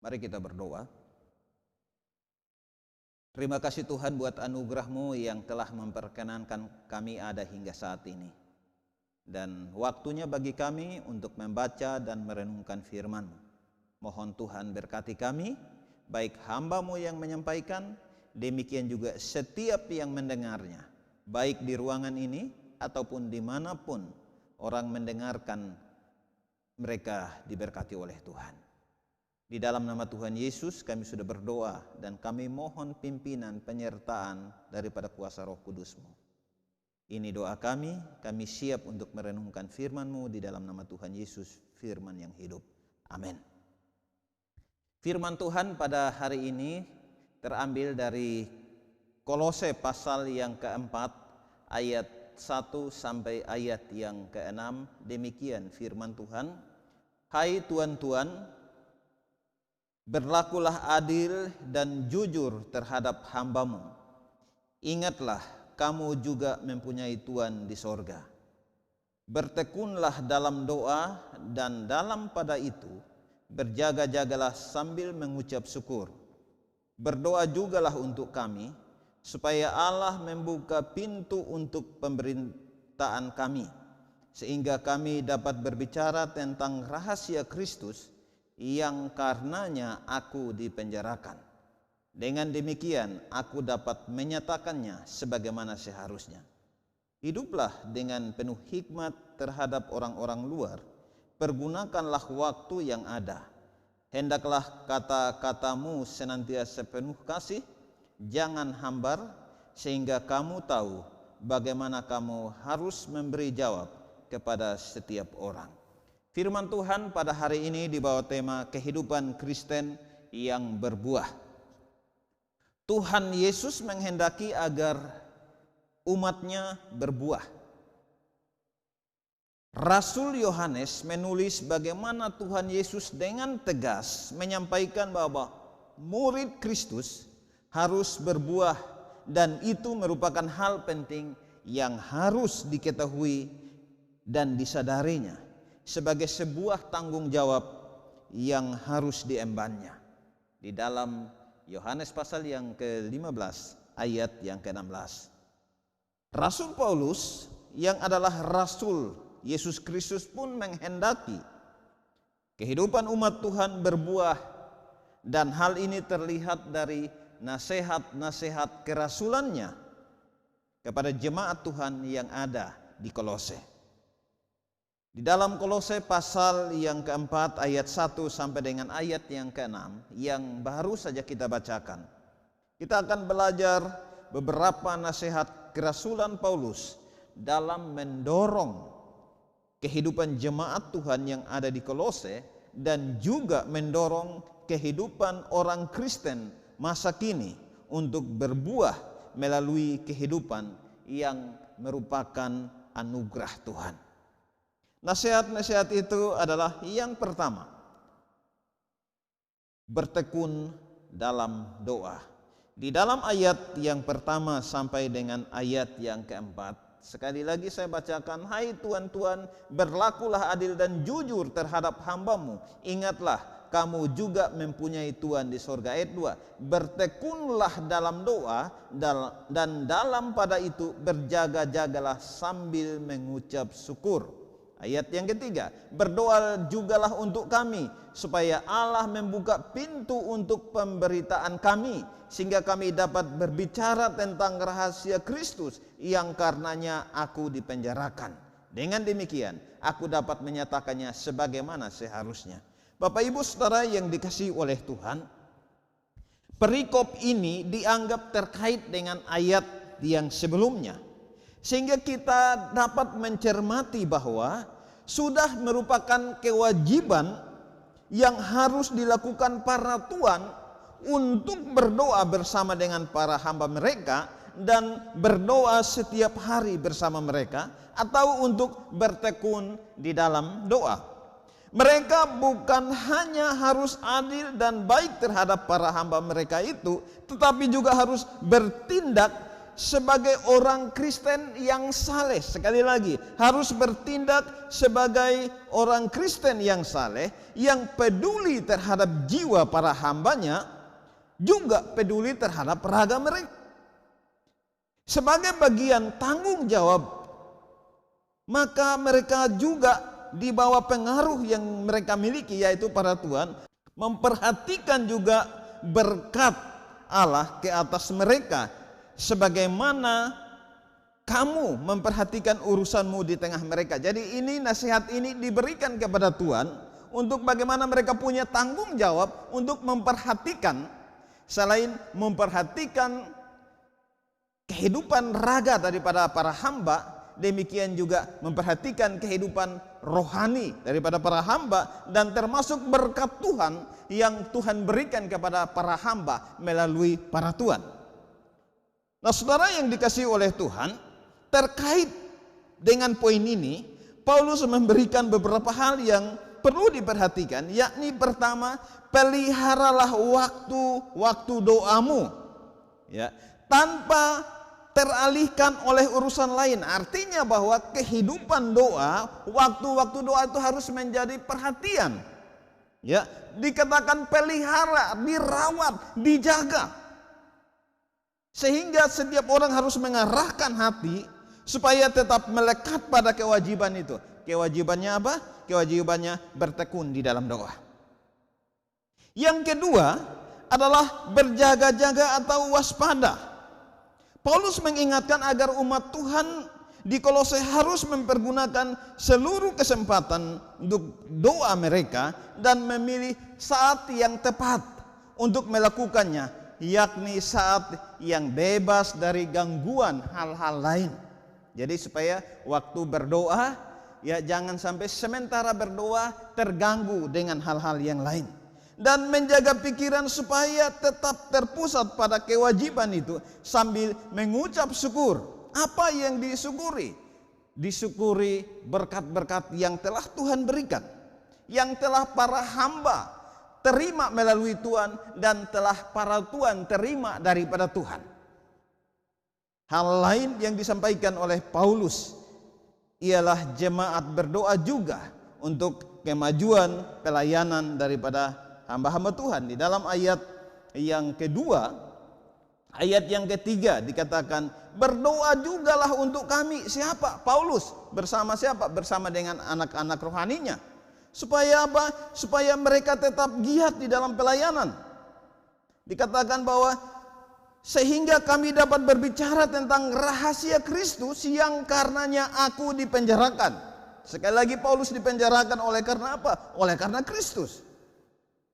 Mari kita berdoa. Terima kasih Tuhan buat anugerah-Mu yang telah memperkenankan kami ada hingga saat ini. Dan waktunya bagi kami untuk membaca dan merenungkan firman-Mu. Mohon Tuhan berkati kami, baik hamba-Mu yang menyampaikan, demikian juga setiap yang mendengarnya. Baik di ruangan ini ataupun dimanapun orang mendengarkan, mereka diberkati oleh Tuhan. Di dalam nama Tuhan Yesus kami sudah berdoa dan kami mohon pimpinan penyertaan daripada kuasa Roh Kudus-Mu. Ini doa kami siap untuk merenungkan firman-Mu di dalam nama Tuhan Yesus, firman yang hidup. Amin. Firman Tuhan pada hari ini terambil dari Kolose pasal yang keempat ayat 1 sampai ayat yang ke-6. Demikian firman Tuhan. Hai tuan-tuan, berlakulah adil dan jujur terhadap hamba-Mu. Ingatlah, kamu juga mempunyai Tuhan di sorga. Bertekunlah dalam doa dan dalam pada itu berjaga-jagalah sambil mengucap syukur. Berdoa jugalah untuk kami, supaya Allah membuka pintu untuk pemberitaan kami, sehingga kami dapat berbicara tentang rahasia Kristus yang karenanya aku dipenjarakan. Dengan demikian aku dapat menyatakannya sebagaimana seharusnya. Hiduplah dengan penuh hikmat terhadap orang-orang luar. Pergunakanlah waktu yang ada. Hendaklah kata-katamu senantiasa penuh kasih, jangan hambar, sehingga kamu tahu bagaimana kamu harus memberi jawab kepada setiap orang. Firman Tuhan pada hari ini dibawa tema kehidupan Kristen yang berbuah. Tuhan Yesus menghendaki agar umatnya berbuah. Rasul Yohanes menulis bagaimana Tuhan Yesus dengan tegas menyampaikan bahwa murid Kristus harus berbuah, dan itu merupakan hal penting yang harus diketahui dan disadarinya sebagai sebuah tanggung jawab yang harus diembannya. Di dalam Yohanes pasal yang ke-15 ayat yang ke-16. Rasul Paulus yang adalah rasul Yesus Kristus pun menghendaki kehidupan umat Tuhan berbuah, dan hal ini terlihat dari nasihat-nasihat kerasulannya kepada jemaat Tuhan yang ada di Kolose. Di dalam Kolose pasal yang keempat ayat 1 sampai dengan ayat yang ke-6 yang baru saja kita bacakan, kita akan belajar beberapa nasihat kerasulan Paulus dalam mendorong kehidupan jemaat Tuhan yang ada di Kolose, dan juga mendorong kehidupan orang Kristen masa kini untuk berbuah melalui kehidupan yang merupakan anugerah Tuhan. Nasihat-nasihat itu adalah yang pertama, bertekun dalam doa. Di dalam ayat yang pertama sampai dengan ayat yang keempat, sekali lagi saya bacakan. Hai tuan-tuan, berlakulah adil dan jujur terhadap hamba-Mu. Ingatlah, kamu juga mempunyai Tuhan di sorga. Ayat 2, bertekunlah dalam doa dan dalam pada itu berjaga-jagalah sambil mengucap syukur. Ayat yang ketiga, berdoa jugalah untuk kami, supaya Allah membuka pintu untuk pemberitaan kami, sehingga kami dapat berbicara tentang rahasia Kristus yang karenanya aku dipenjarakan. Dengan demikian aku dapat menyatakannya sebagaimana seharusnya. Bapak Ibu Saudara yang dikasihi oleh Tuhan, perikop ini dianggap terkait dengan ayat yang sebelumnya, sehingga kita dapat mencermati bahwa sudah merupakan kewajiban yang harus dilakukan para tuan untuk berdoa bersama dengan para hamba mereka dan berdoa setiap hari bersama mereka, atau untuk bertekun di dalam doa. Mereka bukan hanya harus adil dan baik terhadap para hamba mereka itu, tetapi juga harus bertindak sebagai orang Kristen yang saleh. Sekali lagi, harus bertindak sebagai orang Kristen yang saleh, yang peduli terhadap jiwa para hambanya, juga peduli terhadap raga mereka. Sebagai bagian tanggung jawab, maka mereka juga di bawah pengaruh yang mereka miliki, yaitu para tuan, memperhatikan juga berkat Allah ke atas mereka, sebagaimana kamu memperhatikan urusanmu di tengah mereka. Jadi ini, nasihat ini diberikan kepada Tuhan untuk bagaimana mereka punya tanggung jawab untuk memperhatikan, selain memperhatikan kehidupan raga daripada para hamba, demikian juga memperhatikan kehidupan rohani daripada para hamba, dan termasuk berkat Tuhan yang Tuhan berikan kepada para hamba melalui para tuan. Nah, saudara yang dikasihi oleh Tuhan, terkait dengan poin ini, Paulus memberikan beberapa hal yang perlu diperhatikan, yakni pertama, peliharalah waktu doamu, ya, tanpa teralihkan oleh urusan lain. Artinya bahwa kehidupan doa, waktu-waktu doa itu harus menjadi perhatian. Ya, dikatakan pelihara, dirawat, dijaga. Sehingga setiap orang harus mengarahkan hati supaya tetap melekat pada kewajiban itu. Kewajibannya apa? Kewajibannya bertekun di dalam doa. Yang kedua adalah berjaga-jaga atau waspada. Paulus mengingatkan agar umat Tuhan di Kolose harus mempergunakan seluruh kesempatan untuk doa mereka dan memilih saat yang tepat untuk melakukannya, yakni saat yang bebas dari gangguan hal-hal lain. Jadi supaya waktu berdoa, ya jangan sampai sementara berdoa terganggu dengan hal-hal yang lain. Dan menjaga pikiran supaya tetap terpusat pada kewajiban itu sambil mengucap syukur. Apa yang disyukuri? Disyukuri berkat-berkat yang telah Tuhan berikan, yang telah para hamba terima melalui Tuhan, dan telah para tuan terima daripada Tuhan. Hal lain yang disampaikan oleh Paulus ialah jemaat berdoa juga untuk kemajuan pelayanan daripada hamba-hamba Tuhan. Di dalam ayat yang kedua, ayat yang ketiga dikatakan, berdoa jugalah untuk kami. Siapa? Paulus. Bersama siapa? Bersama dengan anak-anak rohaninya. Supaya apa? Supaya mereka tetap giat di dalam pelayanan. Dikatakan bahwa sehingga kami dapat berbicara tentang rahasia Kristus yang karenanya aku dipenjarakan. Sekali lagi, Paulus dipenjarakan oleh karena apa? Oleh karena Kristus.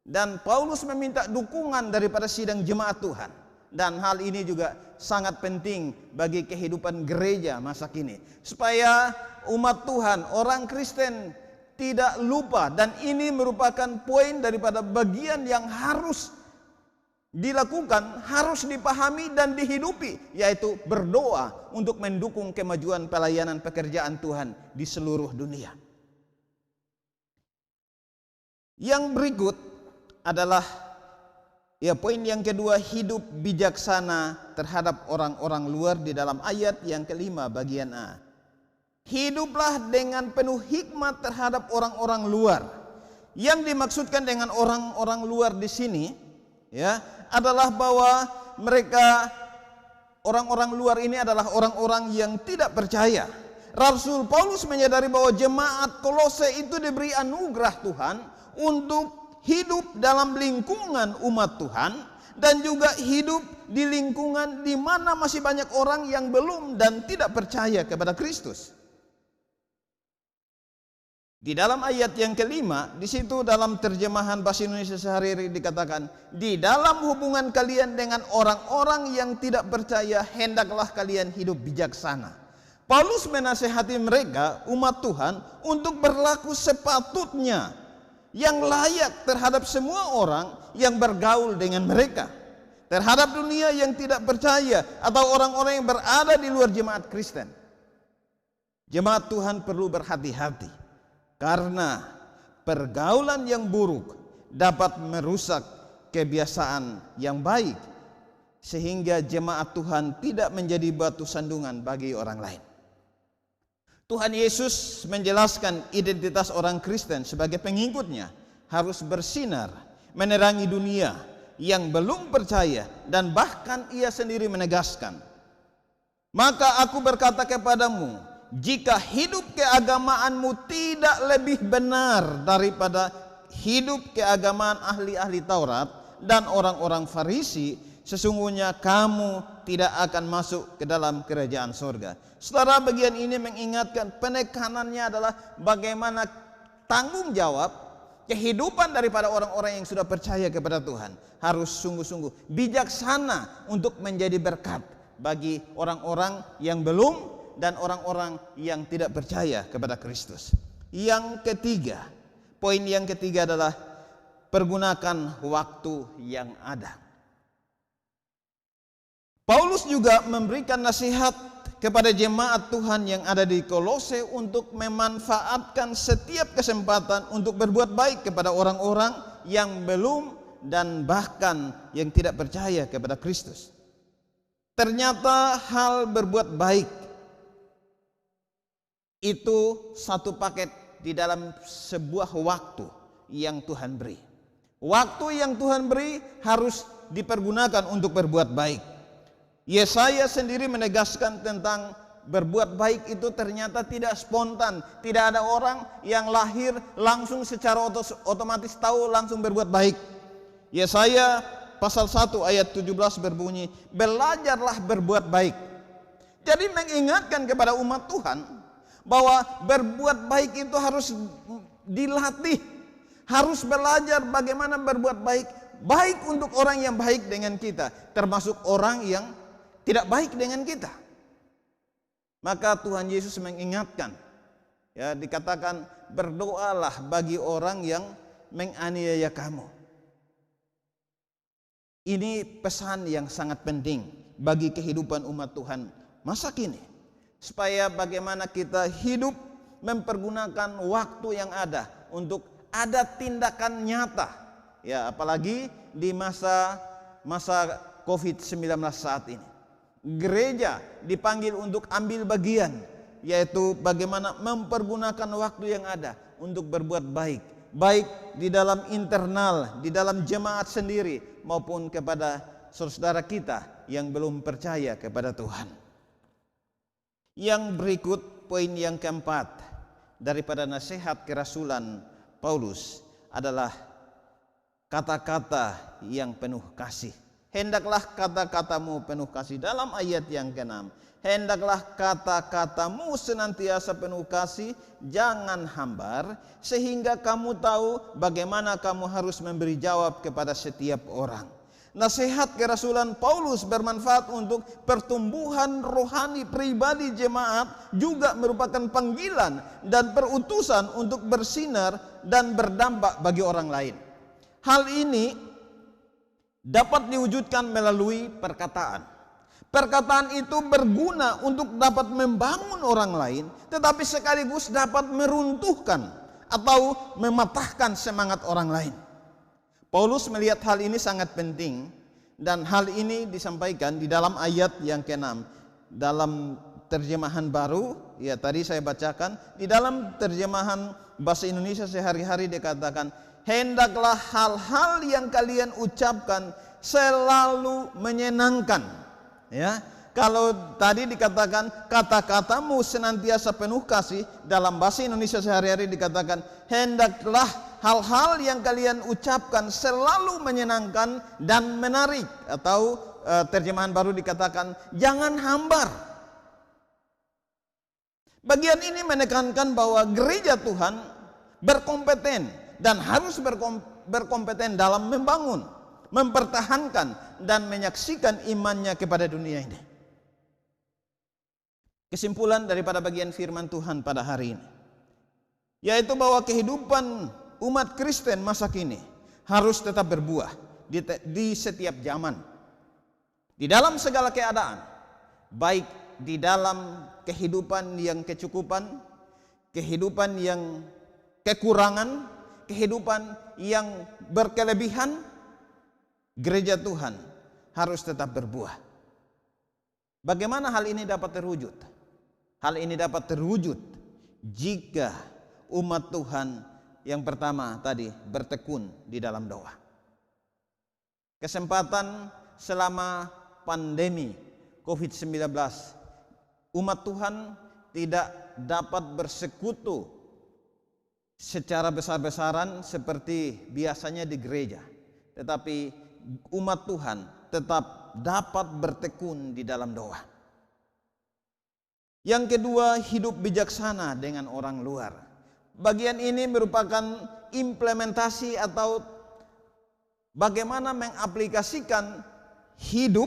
Dan Paulus meminta dukungan daripada sidang jemaat Tuhan. Dan hal ini juga sangat penting bagi kehidupan gereja masa kini, supaya umat Tuhan, orang Kristen tidak lupa. Dan ini merupakan poin daripada bagian yang harus dilakukan, harus dipahami dan dihidupi, yaitu berdoa untuk mendukung kemajuan pelayanan pekerjaan Tuhan di seluruh dunia. Yang berikut adalah poin yang kedua, hidup bijaksana terhadap orang-orang luar di dalam ayat yang kelima bagian A. Hiduplah dengan penuh hikmat terhadap orang-orang luar. Yang dimaksudkan dengan orang-orang luar di sini adalah bahwa mereka, orang-orang luar ini adalah orang-orang yang tidak percaya. Rasul Paulus menyadari bahwa jemaat Kolose itu diberi anugerah Tuhan untuk hidup dalam lingkungan umat Tuhan, dan juga hidup di lingkungan di mana masih banyak orang yang belum dan tidak percaya kepada Kristus. Di dalam ayat yang kelima, di situ dalam terjemahan bahasa Indonesia sehari-hari dikatakan, di dalam hubungan kalian dengan orang-orang yang tidak percaya, hendaklah kalian hidup bijaksana. Paulus menasihati mereka, umat Tuhan, untuk berlaku sepatutnya, yang layak terhadap semua orang yang bergaul dengan mereka, terhadap dunia yang tidak percaya atau orang-orang yang berada di luar jemaat Kristen. Jemaat Tuhan perlu berhati-hati, karena pergaulan yang buruk dapat merusak kebiasaan yang baik. sehingga jemaat Tuhan tidak menjadi batu sandungan bagi orang lain. Tuhan Yesus menjelaskan identitas orang Kristen sebagai pengikutnya harus bersinar, menerangi dunia yang belum percaya, dan bahkan ia sendiri menegaskan, "Maka aku berkata kepadamu, jika hidup keagamaanmu tidak lebih benar daripada hidup keagamaan ahli-ahli Taurat dan orang-orang Farisi, sesungguhnya kamu tidak akan masuk ke dalam kerajaan surga." Saudara, bagian ini mengingatkan, penekanannya adalah bagaimana tanggung jawab kehidupan daripada orang-orang yang sudah percaya kepada Tuhan harus sungguh-sungguh bijaksana untuk menjadi berkat bagi orang-orang yang belum dan orang-orang yang tidak percaya kepada Kristus. Yang ketiga, poin yang ketiga adalah pergunakan waktu yang ada. Paulus juga memberikan nasihat kepada jemaat Tuhan yang ada di Kolose untuk memanfaatkan setiap kesempatan untuk berbuat baik kepada orang-orang yang belum dan bahkan yang tidak percaya kepada Kristus. Ternyata hal berbuat baik itu satu paket di dalam sebuah waktu yang Tuhan beri. Waktu yang Tuhan beri harus dipergunakan untuk berbuat baik. Yesaya sendiri menegaskan tentang berbuat baik itu ternyata tidak spontan. Tidak ada orang yang lahir langsung secara otomatis tahu langsung berbuat baik. Yesaya pasal 1 ayat 17 berbunyi, "Belajarlah berbuat baik." Jadi mengingatkan kepada umat Tuhan bahwa berbuat baik itu harus dilatih. Harus belajar bagaimana berbuat baik. Baik untuk orang yang baik dengan kita, termasuk orang yang tidak baik dengan kita. Maka Tuhan Yesus mengingatkan, ya, dikatakan berdoalah bagi orang yang menganiaya kamu. Ini pesan yang sangat penting bagi kehidupan umat Tuhan masa kini, supaya bagaimana kita hidup mempergunakan waktu yang ada untuk ada tindakan nyata, ya, apalagi di masa COVID-19 saat ini. Gereja dipanggil untuk ambil bagian, yaitu bagaimana mempergunakan waktu yang ada untuk berbuat baik, baik di dalam internal, di dalam jemaat sendiri, maupun kepada saudara kita yang belum percaya kepada Tuhan. Yang berikut, poin yang keempat daripada nasihat kerasulan Paulus adalah kata-kata yang penuh kasih. Hendaklah kata-katamu penuh kasih. Dalam ayat yang ke-6, hendaklah kata-katamu senantiasa penuh kasih, jangan hambar, sehingga kamu tahu bagaimana kamu harus memberi jawab kepada setiap orang. Nasihat kerasulan Paulus bermanfaat untuk pertumbuhan rohani pribadi jemaat, juga merupakan panggilan dan perutusan untuk bersinar dan berdampak bagi orang lain. Hal ini dapat diwujudkan melalui perkataan. Perkataan itu berguna untuk dapat membangun orang lain, tetapi sekaligus dapat meruntuhkan atau mematahkan semangat orang lain. Paulus melihat hal ini sangat penting, dan hal ini disampaikan di dalam ayat yang ke-6 dalam terjemahan baru. Ya, tadi saya bacakan di dalam terjemahan bahasa Indonesia sehari-hari dikatakan, hendaklah hal-hal yang kalian ucapkan selalu menyenangkan. Ya, kalau tadi dikatakan kata-katamu senantiasa penuh kasih, dalam bahasa Indonesia sehari-hari dikatakan hendaklah hal-hal yang kalian ucapkan selalu menyenangkan dan menarik, atau terjemahan baru dikatakan jangan hambar. Bagian ini menekankan bahwa gereja Tuhan berkompeten dan harus berkompeten dalam membangun, mempertahankan, dan menyaksikan imannya kepada dunia ini. Kesimpulan daripada bagian firman Tuhan pada hari ini, yaitu bahwa kehidupan umat Kristen masa kini harus tetap berbuah di setiap zaman, di dalam segala keadaan, baik di dalam kehidupan yang kecukupan, kehidupan yang kekurangan, kehidupan yang berkelebihan. Gereja Tuhan harus tetap berbuah. Bagaimana hal ini dapat terwujud? Hal ini dapat terwujud jika umat Tuhan yang pertama tadi bertekun di dalam doa. Kesempatan selama pandemi COVID-19, umat Tuhan tidak dapat bersekutu secara besar-besaran seperti biasanya di gereja, tetapi umat Tuhan tetap dapat bertekun di dalam doa. Yang kedua, hidup bijaksana dengan orang luar. Bagian ini merupakan implementasi atau bagaimana mengaplikasikan hidup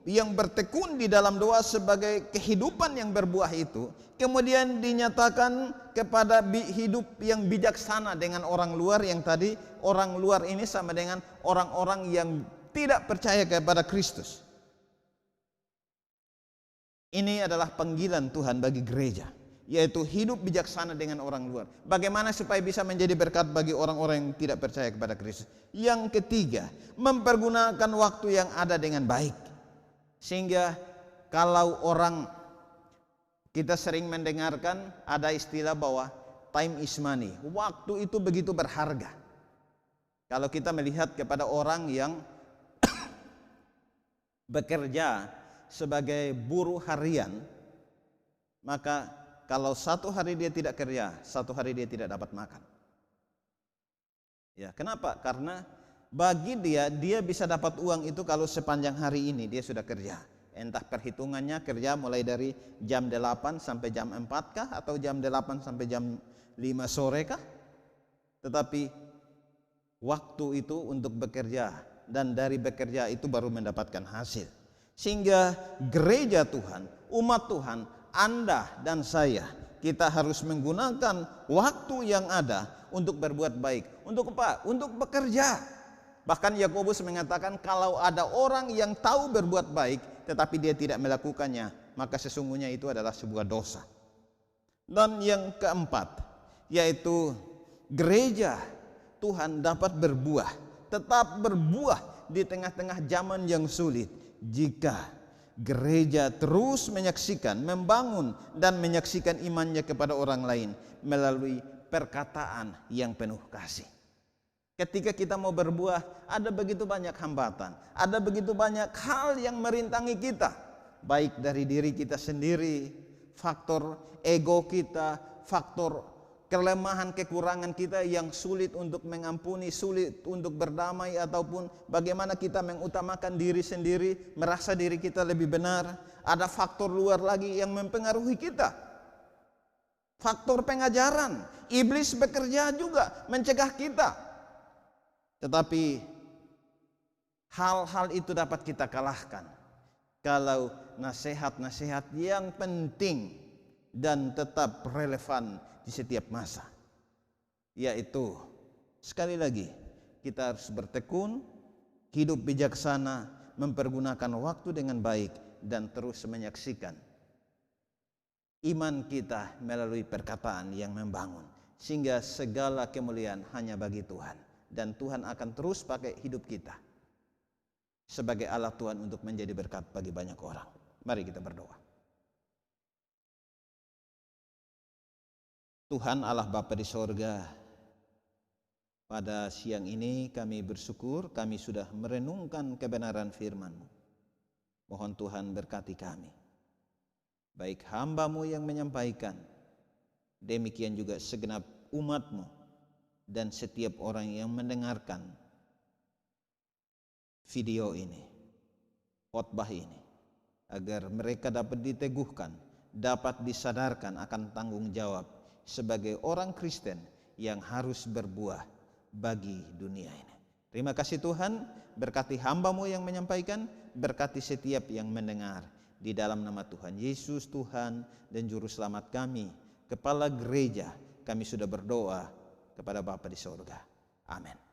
yang bertekun di dalam doa sebagai kehidupan yang berbuah itu, kemudian dinyatakan kepada hidup yang bijaksana dengan orang luar, yang tadi orang luar ini sama dengan orang-orang yang tidak percaya kepada Kristus. Ini adalah panggilan Tuhan bagi gereja, yaitu hidup bijaksana dengan orang luar. Bagaimana supaya bisa menjadi berkat bagi orang-orang yang tidak percaya kepada Kristus. Yang ketiga, mempergunakan waktu yang ada dengan baik. Sehingga kalau kita sering mendengarkan ada istilah bahwa time is money. Waktu itu begitu berharga. Kalau kita melihat kepada orang yang bekerja sebagai buruh harian, maka kalau satu hari dia tidak kerja, satu hari dia tidak dapat makan. Ya, kenapa? Karena bagi dia bisa dapat uang itu kalau sepanjang hari ini dia sudah kerja. Entah perhitungannya kerja mulai dari jam 8 sampai jam 4 kah, atau jam 8 sampai jam 5 sore kah. Tetapi waktu itu untuk bekerja, dan dari bekerja itu baru mendapatkan hasil. Sehingga gereja Tuhan, umat Tuhan, Anda dan saya, kita harus menggunakan waktu yang ada untuk berbuat baik. Untuk apa? Untuk bekerja. Bahkan Yakobus mengatakan kalau ada orang yang tahu berbuat baik tetapi dia tidak melakukannya, maka sesungguhnya itu adalah sebuah dosa. Dan yang keempat, yaitu gereja Tuhan dapat berbuah, tetap berbuah di tengah-tengah zaman yang sulit jika gereja terus menyaksikan, membangun dan menyaksikan imannya kepada orang lain melalui perkataan yang penuh kasih. Ketika kita mau berbuah, ada begitu banyak hambatan, ada begitu banyak hal yang merintangi kita, baik dari diri kita sendiri, faktor ego kita, faktor kelemahan, kekurangan kita yang sulit untuk mengampuni, sulit untuk berdamai, ataupun bagaimana kita mengutamakan diri sendiri, merasa diri kita lebih benar. Ada faktor luar lagi yang mempengaruhi kita, faktor pengajaran. Iblis bekerja juga mencegah kita. Tetapi hal-hal itu dapat kita kalahkan kalau nasihat-nasihat yang penting dan tetap relevan di setiap masa, yaitu sekali lagi kita harus bertekun, hidup bijaksana, mempergunakan waktu dengan baik, dan terus menyaksikan iman kita melalui perkataan yang membangun, sehingga segala kemuliaan hanya bagi Tuhan, dan Tuhan akan terus pakai hidup kita sebagai alat Tuhan untuk menjadi berkat bagi banyak orang. Mari kita berdoa. Tuhan Allah Bapa di sorga, pada siang ini kami bersyukur kami sudah merenungkan kebenaran firman-Mu. Mohon Tuhan berkati kami, baik hamba-Mu yang menyampaikan, demikian juga segenap umat-Mu dan setiap orang yang mendengarkan video ini, khotbah ini, agar mereka dapat diteguhkan, dapat disadarkan akan tanggung jawab sebagai orang Kristen yang harus berbuah bagi dunia ini. Terima kasih Tuhan, berkati hamba-Mu yang menyampaikan, berkati setiap yang mendengar. Di dalam nama Tuhan Yesus, Tuhan dan Juru Selamat kami, Kepala Gereja, kami sudah berdoa kepada Bapa di sorga. Amin.